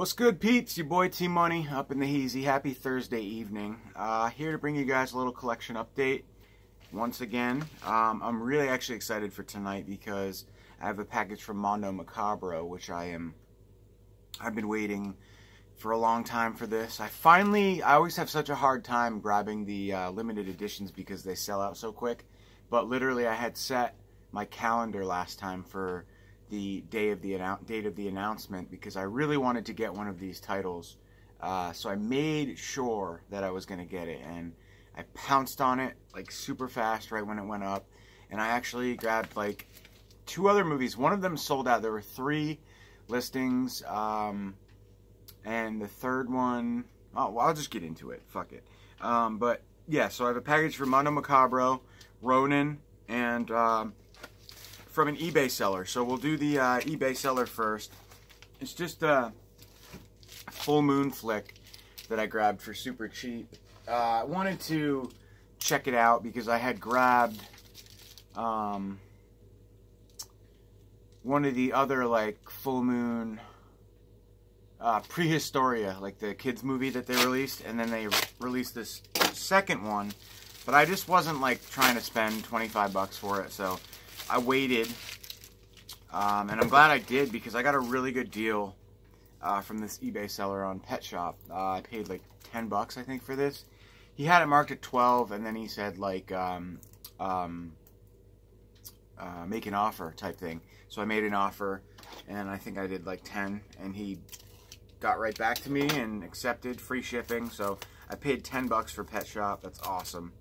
What's good, peeps? Your boy T-Money up in the Heezy. Happy Thursday evening. Here to bring you guys a little collection update once again. I'm really actually excited for tonight because I have a package from Mondo Macabro, which I've been waiting for a long time for this. I always have such a hard time grabbing the limited editions because they sell out so quick. But literally I had set my calendar last time for the date of the announcement because I really wanted to get one of these titles. So I made sure that I was going to get it, and I pounced on it like super fast right when it went up. And I actually grabbed like 2 other movies. One of them sold out. There were 3 listings, and the third one, oh, well, I'll just get into it. Fuck it. But yeah, so I have a package from Mondo Macabro, Ronin, and from an eBay seller. So we'll do the eBay seller first. It's just a full moon flick that I grabbed for super cheap. I wanted to check it out because I had grabbed one of the other like full moon Prehistoria, like the kids movie that they released, and then they released this second one, but I just wasn't like trying to spend 25 bucks for it, so I waited, and I'm glad I did because I got a really good deal from this eBay seller on Pet Shop. I paid like 10 bucks, I think, for this. He had it marked at 12, and then he said like make an offer type thing. So I made an offer, and I think I did like 10, and he got right back to me and accepted free shipping. So I paid 10 bucks for Pet Shop. That's awesome.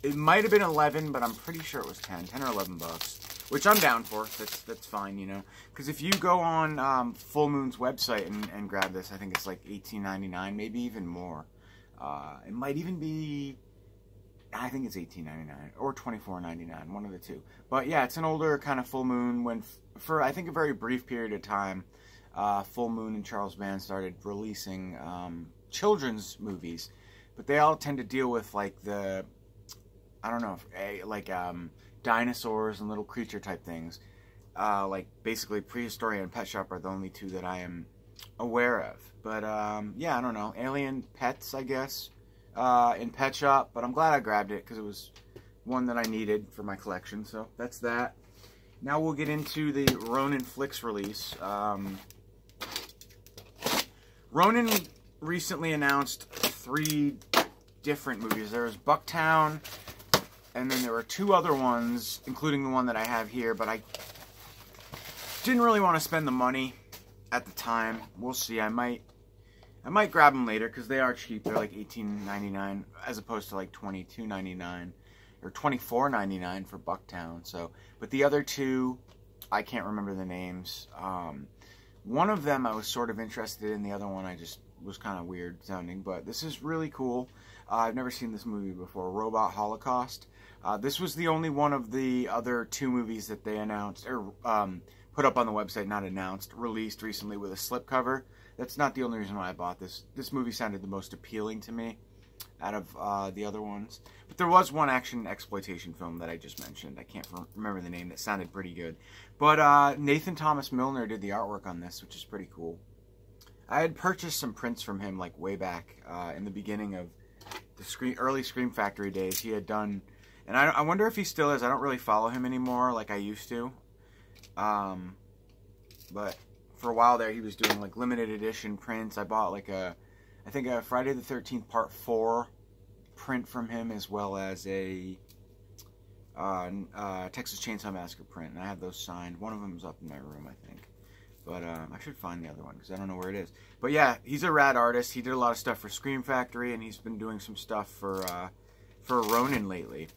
It might have been 11, but I'm pretty sure it was 10 or 11 bucks, which I'm down for. That's fine, you know. Because if you go on Full Moon's website and grab this, I think it's like $18.99, maybe even more. It might even be, I think it's $18.99 or $24.99, one of the two. But yeah, it's an older kind of Full Moon when, for I think a very brief period of time, Full Moon and Charles Band started releasing children's movies. But they all tend to deal with like the, I don't know, like dinosaurs and little creature type things. Like basically Prehistoria and Pet Shop are the only 2 that I am aware of. But yeah, I don't know, alien pets, I guess, in Pet Shop. But I'm glad I grabbed it because it was one that I needed for my collection. So that's that. Now we'll get into the Ronin Flicks release. Ronin recently announced 3 different movies. There was Bucktown, and then there were 2 other ones, including the one that I have here, but I didn't really want to spend the money at the time. We'll see. I might grab them later because they are cheap. They're like $18.99 as opposed to like $22.99 or $24.99 for Bucktown. So, but the other 2, I can't remember the names. One of them I was sort of interested in. The other one I just was kind of weird sounding. But this is really cool. I've never seen this movie before. Robot Holocaust. This was the only one of the other 2 movies that they announced, or put up on the website, not announced, released recently with a slipcover. That's not the only reason why I bought this. This movie sounded the most appealing to me out of the other ones. But there was one action exploitation film that I just mentioned. I can't remember the name. That sounded pretty good. But Nathan Thomas Milner did the artwork on this, which is pretty cool. I had purchased some prints from him like way back in the beginning of the early Scream Factory days. He had done, and I wonder if he still is. I don't really follow him anymore like I used to. But for a while there, he was doing like limited edition prints. I bought like I think a Friday the 13th Part 4 print from him, as well as a Texas Chainsaw Massacre print, and I have those signed. One of them is up in my room, I think. But I should find the other one because I don't know where it is. But yeah, he's a rad artist. He did a lot of stuff for Scream Factory, and he's been doing some stuff for Ronin lately.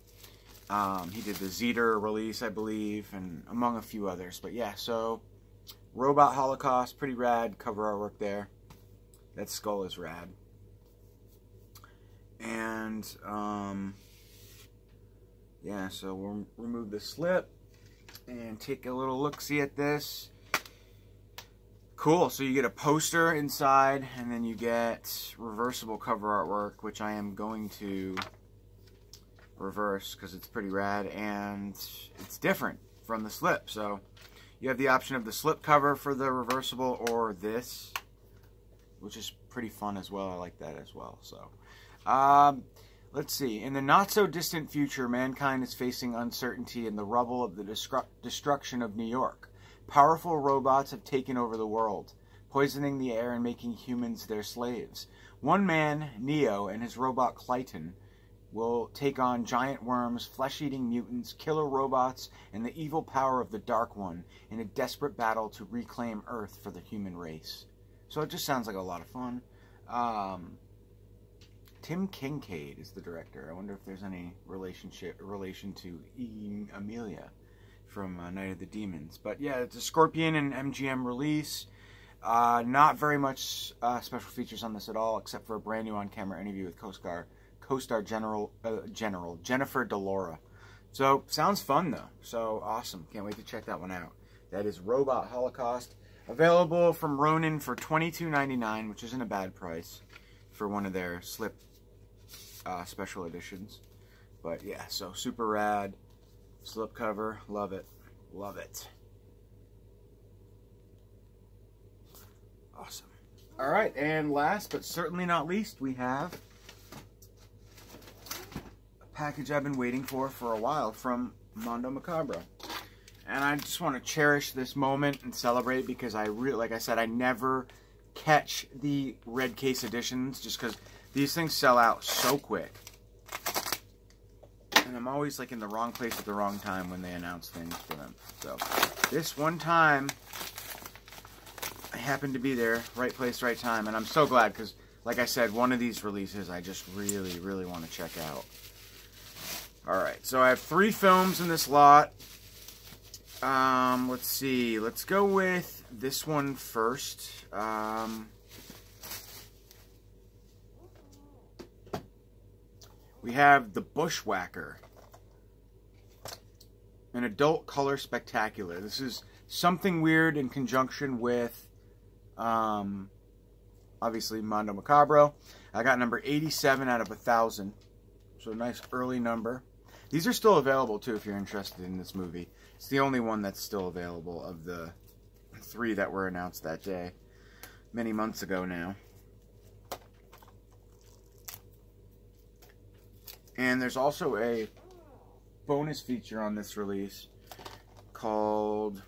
He did the Zeter release, I believe, and among a few others. But yeah, so Robot Holocaust, pretty rad cover artwork there. That skull is rad. And yeah, so we'll remove the slip and take a little look-see at this. Cool, so you get a poster inside, and then you get reversible cover artwork, which I am going to reverse because it's pretty rad, and it's different from the slip. So you have the option of the slip cover for the reversible or this. which is pretty fun as well. I like that as well. So, let's see. In the not-so-distant future, mankind is facing uncertainty in the rubble of the destruction of New York. Powerful robots have taken over the world, poisoning the air and making humans their slaves. One man, Neo, and his robot Clayton will take on giant worms, flesh-eating mutants, killer robots, and the evil power of the Dark One in a desperate battle to reclaim Earth for the human race. So it just sounds like a lot of fun. Tim Kincaid is the director. I wonder if there's any relation to Amelia from Night of the Demons. But yeah, it's a Scorpion and MGM release. Not very much special features on this at all, except for a brand new on-camera interview with co-star Jennifer Delora. So, sounds fun though. So, awesome. Can't wait to check that one out. That is Robot Holocaust. Available from Ronin for $22.99, which isn't a bad price for one of their slip special editions. But yeah, so super rad. Slip cover. Love it. Love it. Awesome. Alright, and last but certainly not least, we have a package I've been waiting for a while from Mondo Macabro. And I just want to cherish this moment and celebrate because I really, like I said, I never catch the red case editions just because these things sell out so quick. And I'm always like in the wrong place at the wrong time when they announce things for them. So this one time, I happened to be there, right place, right time. And I'm so glad because, like I said, one of these releases I just really, really want to check out. Alright, so I have 3 films in this lot. Let's see. Let's go with this one first. We have The Bushwhacker, an adult color spectacular. This is something weird in conjunction with, obviously, Mondo Macabro. I got number 87 out of 1,000. So a nice early number. These are still available, too, if you're interested in this movie. It's the only one that's still available of the 3 that were announced that day. Many months ago now. And there's also a bonus feature on this release called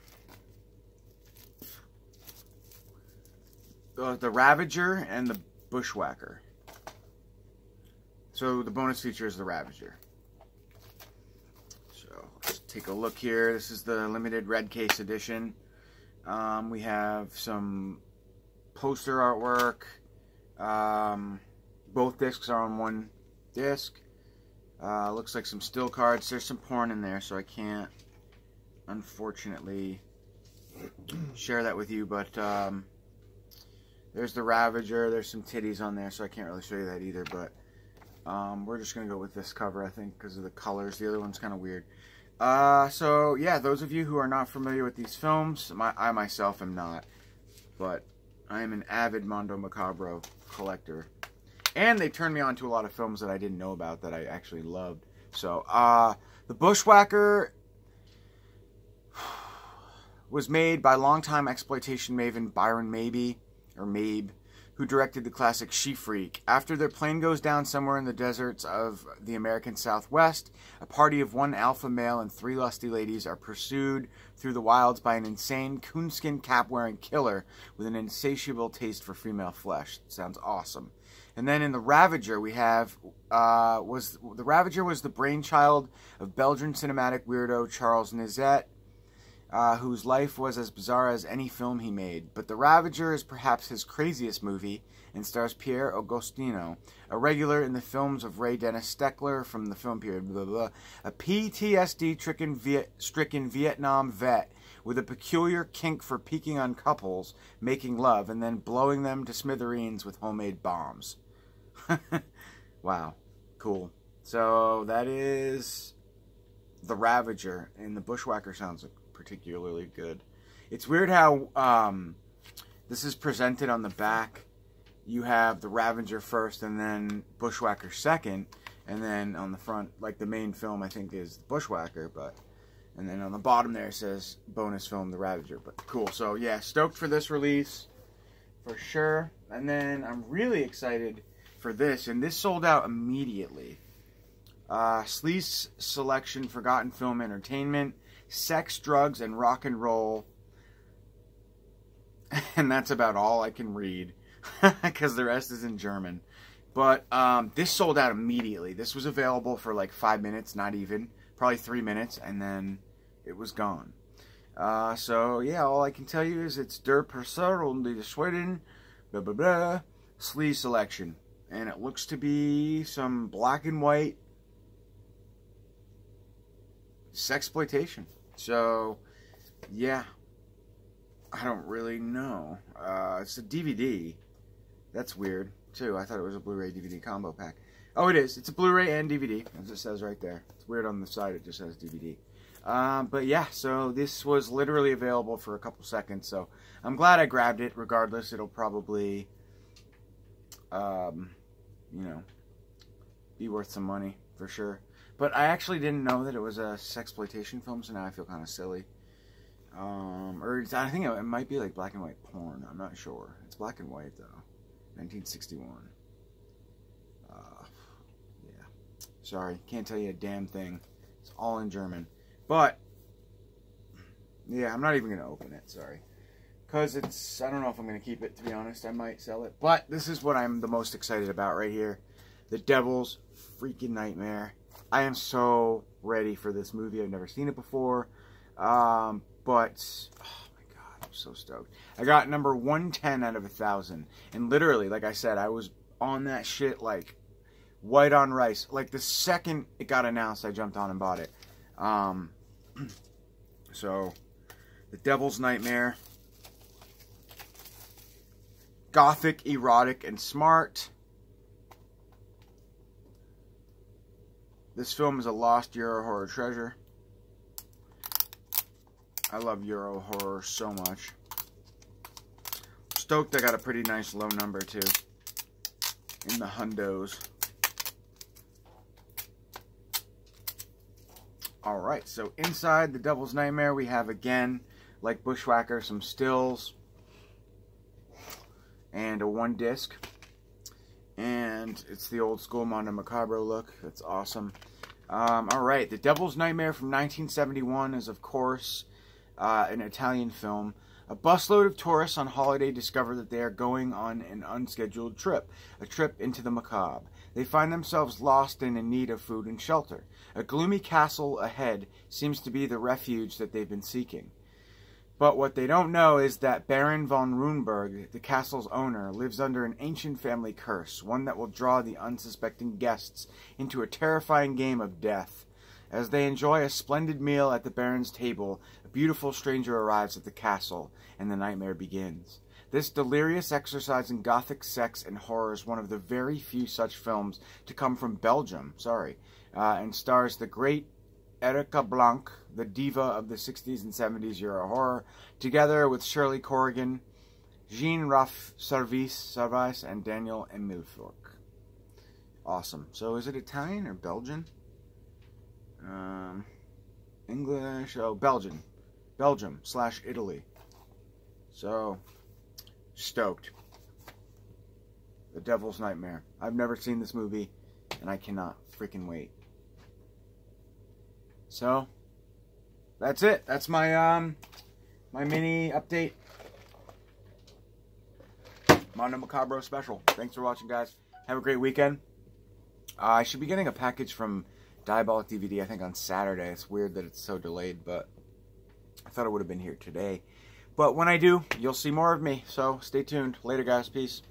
The Ravager and the Bushwhacker. So the bonus feature is The Ravager. Let's take a look here. This is the limited red case edition. We have some poster artwork. Both discs are on one disc. Looks like some still cards. There's some porn in there, so I can't, unfortunately, share that with you. But there's the Ravager. There's some titties on there, so I can't really show you that either. But we're just going to go with this cover, I think, because of the colors. The other one's kind of weird. So, yeah, those of you who are not familiar with these films, I myself am not, but I am an avid Mondo Macabro collector. And they turned me on to a lot of films that I didn't know about that I actually loved. So, The Bushwhacker was made by longtime exploitation maven Byron Mabe, who directed the classic She-Freak. After their plane goes down somewhere in the deserts of the American Southwest, a party of 1 alpha male and 3 lusty ladies are pursued through the wilds by an insane coonskin cap-wearing killer with an insatiable taste for female flesh. Sounds awesome. And then in The Ravager, we have, The Ravager was the brainchild of Belgian cinematic weirdo Charles Nizet, whose life was as bizarre as any film he made. But The Ravager is perhaps his craziest movie and stars Pierre Agostino, a regular in the films of Ray Dennis Steckler from the film period, blah, blah, blah, a PTSD-stricken Vietnam vet with a peculiar kink for peeking on couples making love and then blowing them to smithereens with homemade bombs. Wow. Cool. So that is The Ravager, and The Bushwhacker sounds particularly good. It's weird how this is presented on the back. You have The Ravager first and then Bushwhacker second, and then on the front, like the main film I think is The Bushwhacker, but and then on the bottom there it says bonus film The Ravager. But cool. So yeah, stoked for this release for sure. And then I'm really excited for this, and this sold out immediately. Sleaze Selection, Forgotten Film Entertainment, Sex, Drugs, and Rock and Roll. And that's about all I can read, because the rest is in German. But this sold out immediately. This was available for like 5 minutes, not even. Probably 3 minutes, and then it was gone. So, yeah, all I can tell you is it's Der Perser und die Schweden, blah, blah, blah, Sleaze Selection. And it looks to be some black and white sexploitation. So, yeah, I don't really know. It's a DVD. That's weird, too. I thought it was a Blu-ray DVD combo pack. Oh, it is. It's a Blu-ray and DVD, as it says right there. It's weird on the side. It just says DVD. But yeah, so this was literally available for a couple seconds. So I'm glad I grabbed it. Regardless, it'll probably, you know, be worth some money for sure. But I actually didn't know that it was a sexploitation film, so now I feel kind of silly. Or I think it might be like black and white porn. I'm not sure. It's black and white though. 1961. Yeah. Sorry, can't tell you a damn thing. It's all in German. But yeah, I'm not even gonna open it. Sorry. Because it's, I don't know if I'm going to keep it, to be honest. I might sell it. But this is what I'm the most excited about right here. The Devil's freaking Nightmare. I am so ready for this movie. I've never seen it before. But, oh my God, I'm so stoked. I got number 110 out of 1,000. And literally, like I said, I was on that shit like white on rice. Like the second it got announced, I jumped on and bought it. So, The Devil's Nightmare. Gothic, erotic, and smart. This film is a lost Euro horror treasure. I love Euro horror so much. Stoked I got a pretty nice low number too. In the hundos. Alright, so inside The Devil's Nightmare we have again, like Bushwhacker, some stills. And a 1-disc. And it's the old school Mondo Macabro look. That's awesome. Alright, The Devil's Nightmare from 1971 is, of course, an Italian film. A busload of tourists on holiday discover that they are going on an unscheduled trip. A trip into the macabre. They find themselves lost and in need of food and shelter. A gloomy castle ahead seems to be the refuge that they've been seeking. But what they don't know is that Baron von Runeberg, the castle's owner, lives under an ancient family curse, one that will draw the unsuspecting guests into a terrifying game of death. As they enjoy a splendid meal at the Baron's table, a beautiful stranger arrives at the castle, and the nightmare begins. This delirious exercise in gothic sex and horror is one of the very few such films to come from Belgium, and stars the great Erica Blanc, the diva of the 60s and 70s Euro horror, together with Shirley Corrigan, Jean-Ralph Service, and Daniel Emilfork. Awesome. So is it Italian or Belgian? English. Oh, Belgian. Belgium/Italy. So, stoked. The Devil's Nightmare. I've never seen this movie, and I cannot freaking wait. So, that's it. That's my my mini update. Mondo Macabro special. Thanks for watching, guys. Have a great weekend. I should be getting a package from Diabolic DVD, I think, on Saturday. It's weird that it's so delayed, but I thought it would have been here today. But when I do, you'll see more of me. So, stay tuned. Later, guys. Peace.